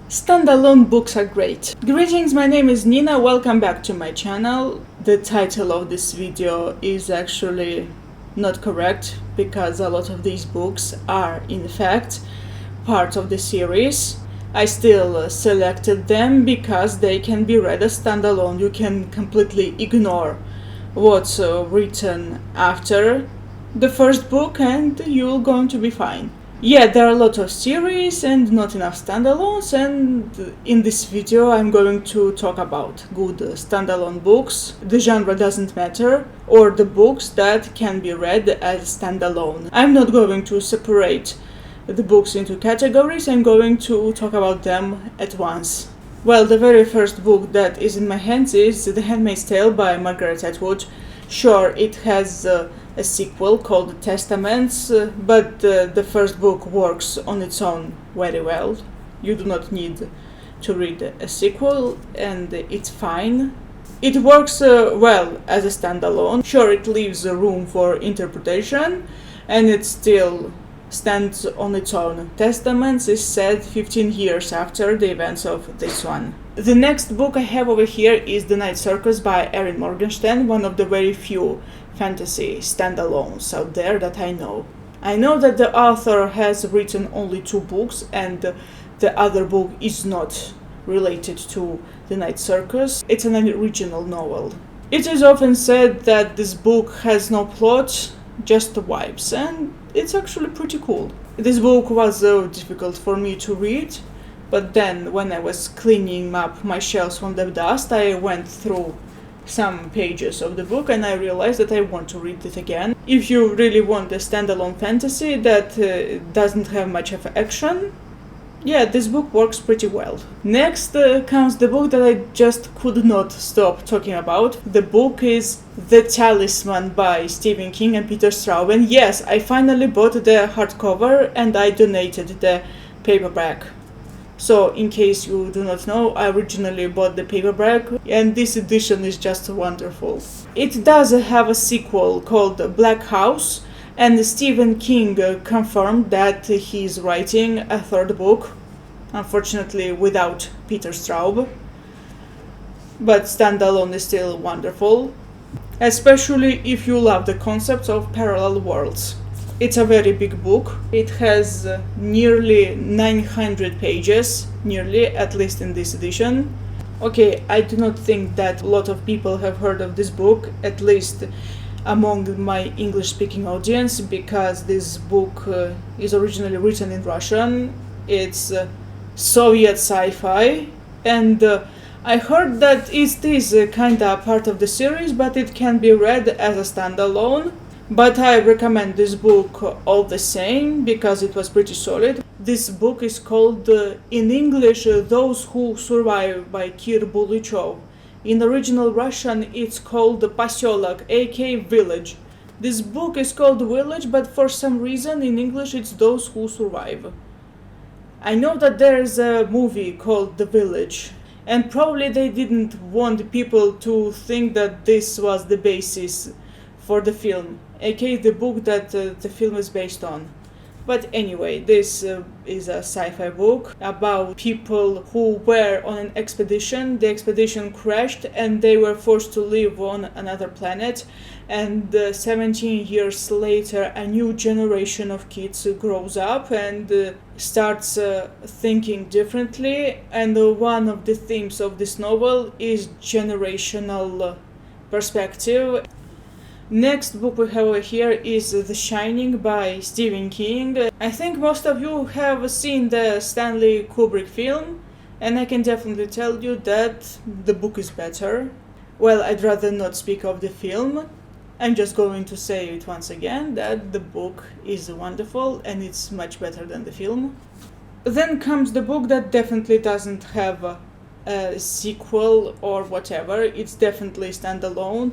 Standalone books are great. Greetings, my name is Nina, welcome back to my channel. The title of this video is actually not correct because a lot of these books are in fact part of the series. I still selected them because they can be read as standalone. You can completely ignore what's written after the first book and you're going to be fine. Yeah, there are a lot of series and not enough standalones, and in this video I'm going to talk about good standalone books. The genre doesn't matter, or the books that can be read as standalone. I'm not going to separate the books into categories, I'm going to talk about them at once. Well, the very first book that is in my hands is The Handmaid's Tale by Margaret Atwood. Sure, it has a sequel called Testaments, but the first book works on its own very well. You do not need to read a sequel, and it's fine. It works well as a standalone. Sure, it leaves room for interpretation, and it still stands on its own. Testaments is set 15 years after the events of this one. The next book I have over here is The Night Circus by Erin Morgenstern, one of the very few fantasy standalones out there that I know. I know that the author has written only 2 books and the other book is not related to The Night Circus. It's an original novel. It is often said that this book has no plot, just the vibes, and it's actually pretty cool. This book was difficult for me to read, but then when I was cleaning up my shelves from the dust, I went through some pages of the book and I realized that I want to read it again. If you really want a standalone fantasy that doesn't have much of action, yeah, this book works pretty well. Next comes the book that I just could not stop talking about. The book is The Talisman by Stephen King and Peter Straub. And yes, I finally bought the hardcover and I donated the paperback. So, in case you do not know, I originally bought the paperback and this edition is just wonderful. It does have a sequel called Black House, and Stephen King confirmed that he is writing a 3rd book, unfortunately without Peter Straub. But standalone is still wonderful, especially if you love the concept of parallel worlds. It's a very big book. It has nearly 900 pages, at least in this edition. Okay, I do not think that a lot of people have heard of this book, at least among my English-speaking audience, because this book is originally written in Russian. It's Soviet sci-fi, and I heard that it is kinda part of the series, but it can be read as a standalone. But I recommend this book all the same because it was pretty solid. This book is called, in English, Those Who Survive by Kir Bulichov. In original Russian, it's called Posyolok, aka Village. This book is called Village, but for some reason in English it's Those Who Survive. I know that there's a movie called The Village, and probably they didn't want people to think that this was the basis for the film, aka the book that the film is based on. But anyway, this is a sci-fi book about people who were on an expedition. The expedition crashed and they were forced to live on another planet. And 17 years later, a new generation of kids grows up and starts thinking differently. And one of the themes of this novel is generational perspective. Next book we have over here is The Shining by Stephen King. I think most of you have seen the Stanley Kubrick film, and I can definitely tell you that the book is better. Well, I'd rather not speak of the film. I'm just going to say it once again that the book is wonderful and it's much better than the film. Then comes the book that definitely doesn't have a sequel or whatever. It's definitely standalone.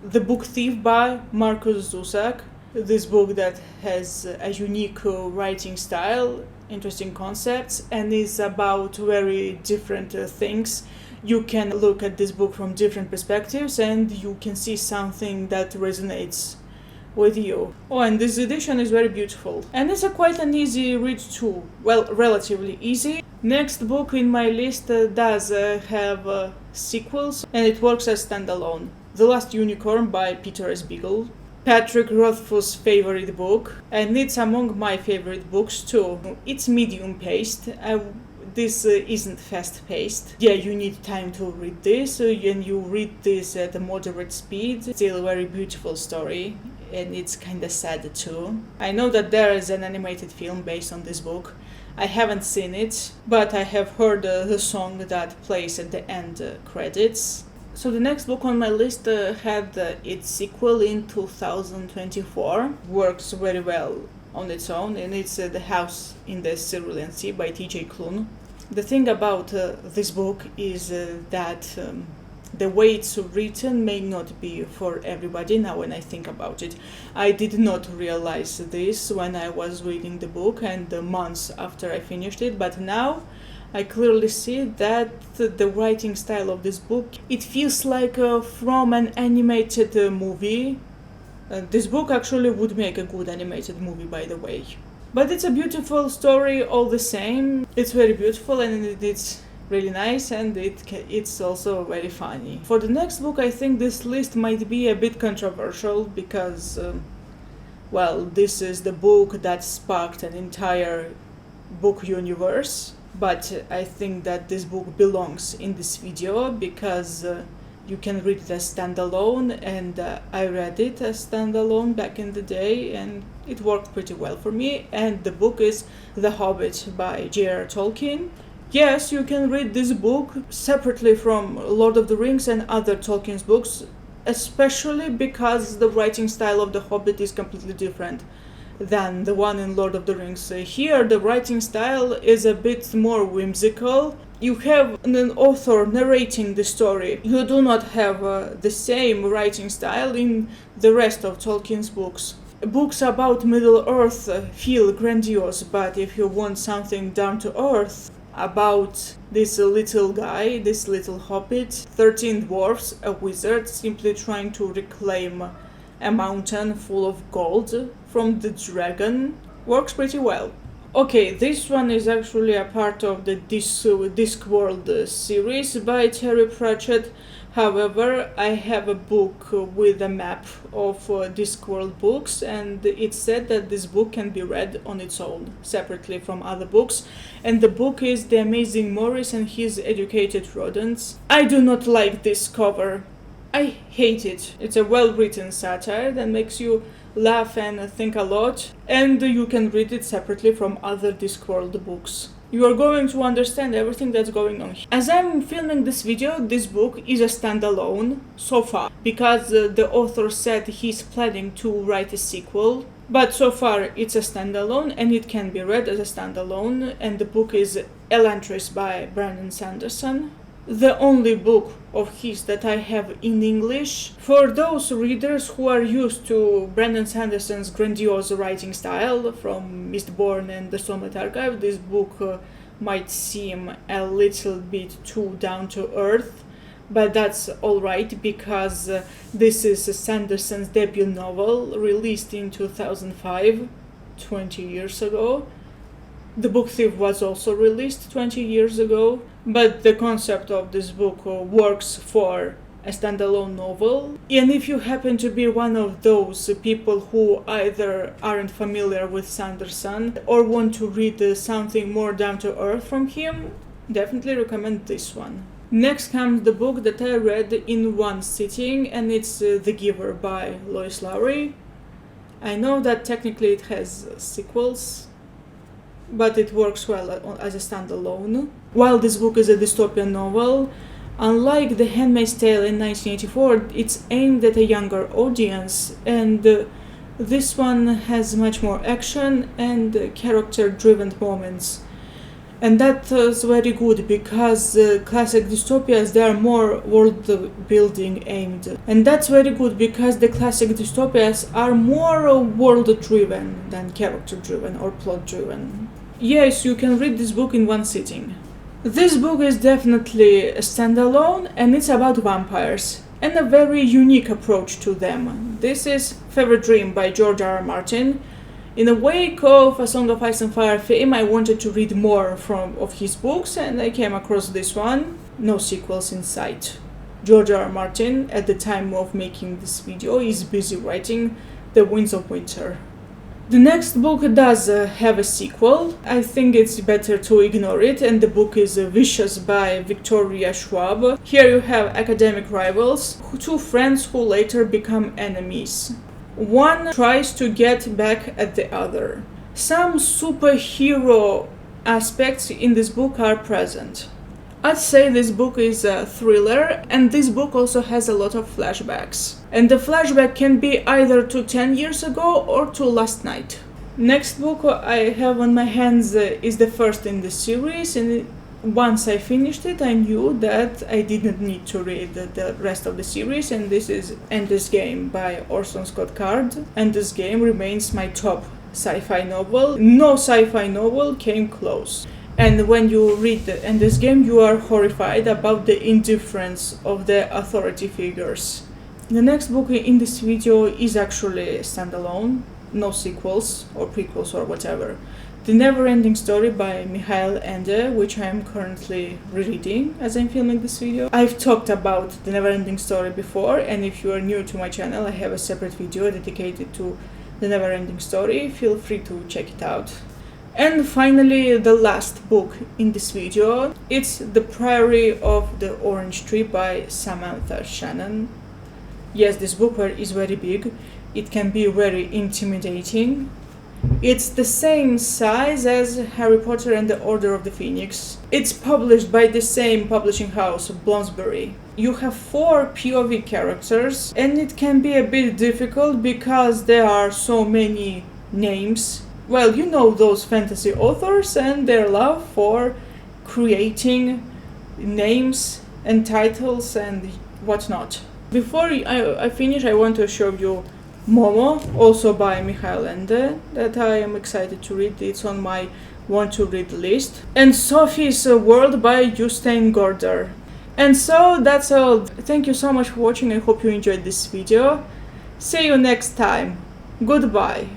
The Book Thief by Markus Zusak. This book that has a unique writing style, interesting concepts, and is about very different things. You can look at this book from different perspectives and you can see something that resonates with you. Oh, and this edition is very beautiful. And it's quite an easy read too. Well, relatively easy. Next book in my list does have sequels, and it works as standalone. The Last Unicorn by Peter S. Beagle. Patrick Rothfuss's favorite book, and it's among my favorite books too. It's medium paced. This isn't fast paced. Yeah, you need time to read this, and you read this at a moderate speed. Still a very beautiful story, and it's kinda sad too. I know that there is an animated film based on this book. I haven't seen it, but I have heard the song that plays at the end credits. So the next book on my list had its sequel in 2024. Works very well on its own, and it's The House in the Cerulean Sea by T.J. Klune. The thing about this book is that the way it's written may not be for everybody. Now when I think about it, I did not realize this when I was reading the book and the months after I finished it, but now I clearly see that the writing style of this book, it feels like from an animated movie. This book actually would make a good animated movie, by the way. But it's a beautiful story all the same. It's very beautiful, and it's really nice, and it's also very funny. For the next book, I think this list might be a bit controversial because, this is the book that sparked an entire book universe. But I think that this book belongs in this video because you can read it as standalone, and I read it as standalone back in the day, and it worked pretty well for me. And the book is The Hobbit by J.R.R. Tolkien. Yes, you can read this book separately from Lord of the Rings and other Tolkien's books, especially because the writing style of The Hobbit is completely different than the one in Lord of the Rings. Here, the writing style is a bit more whimsical. You have an author narrating the story. You do not have the same writing style in the rest of Tolkien's books. Books about Middle-earth feel grandiose, but if you want something down to earth about this little guy, this little hobbit, 13 dwarfs, a wizard simply trying to reclaim a mountain full of gold from the dragon, works pretty well. Okay, this one is actually a part of the Discworld series by Terry Pratchett. However, I have a book with a map of Discworld books, and it said that this book can be read on its own, separately from other books. And the book is The Amazing Morris and His Educated Rodents. I do not like this cover. I hate it. It's a well-written satire that makes you laugh and think a lot, and you can read it separately from other Discworld books. You are going to understand everything that's going on here. As I'm filming this video, this book is a standalone so far, because the author said he's planning to write a sequel, but so far it's a standalone and it can be read as a standalone, and the book is Elantris by Brandon Sanderson. The only book of his that I have in English. For those readers who are used to Brandon Sanderson's grandiose writing style from Mistborn and the Stormlight Archive, this book might seem a little bit too down to earth, but that's alright because this is Sanderson's debut novel released in 2005, 20 years ago. The Book Thief was also released 20 years ago, but the concept of this book works for a standalone novel. And if you happen to be one of those people who either aren't familiar with Sanderson or want to read something more down to earth from him, definitely recommend this one. Next comes the book that I read in one sitting, and it's The Giver by Lois Lowry. I know that technically it has sequels, but it works well as a standalone. While this book is a dystopian novel, unlike The Handmaid's Tale in 1984, it's aimed at a younger audience, and this one has much more action and character-driven moments. And that is very good because classic dystopias, they are more world-building aimed. And that's very good because the classic dystopias are more world-driven than character-driven or plot-driven. Yes, you can read this book in one sitting. This book is definitely a standalone, and it's about vampires and a very unique approach to them. This is Fever Dream by George R.R. Martin. In the wake of A Song of Ice and Fire fame, I wanted to read more of his books, and I came across this one. No sequels in sight. George R. R. Martin, at the time of making this video, is busy writing The Winds of Winter. The next book does have a sequel. I think it's better to ignore it, and the book is Vicious by Victoria Schwab. Here you have academic rivals, two friends who later become enemies. One tries to get back at the other. Some superhero aspects in this book are present. I'd say this book is a thriller, and this book also has a lot of flashbacks. And the flashback can be either to 10 years ago or to last night. Next book I have on my hands is the first in the series, and once I finished it, I knew that I didn't need to read the rest of the series, and this is Endless Game by Orson Scott Card. Endless Game remains my top sci-fi novel. No sci-fi novel came close. And when you read Endless Game, you are horrified about the indifference of the authority figures. The next book in this video is actually standalone, no sequels or prequels or whatever. The Never-Ending Story by Michael Ende, which I am currently rereading as I'm filming this video. I've talked about The Never-Ending Story before, and if you are new to my channel, I have a separate video dedicated to The Never-Ending Story. Feel free to check it out. And finally, the last book in this video, it's The Priory of the Orange Tree by Samantha Shannon. Yes, this book is very big. It can be very intimidating. It's the same size as Harry Potter and the Order of the Phoenix. It's published by the same publishing house, Bloomsbury. You have 4 POV characters, and it can be a bit difficult because there are so many names. Well, you know those fantasy authors and their love for creating names and titles and whatnot. Before I finish, I want to show you Momo, also by Michael Ende, that I am excited to read. It's on my want to read list. And Sophie's World by Justine Gorder. And so that's all. Thank you so much for watching. I hope you enjoyed this video. See you next time. Goodbye.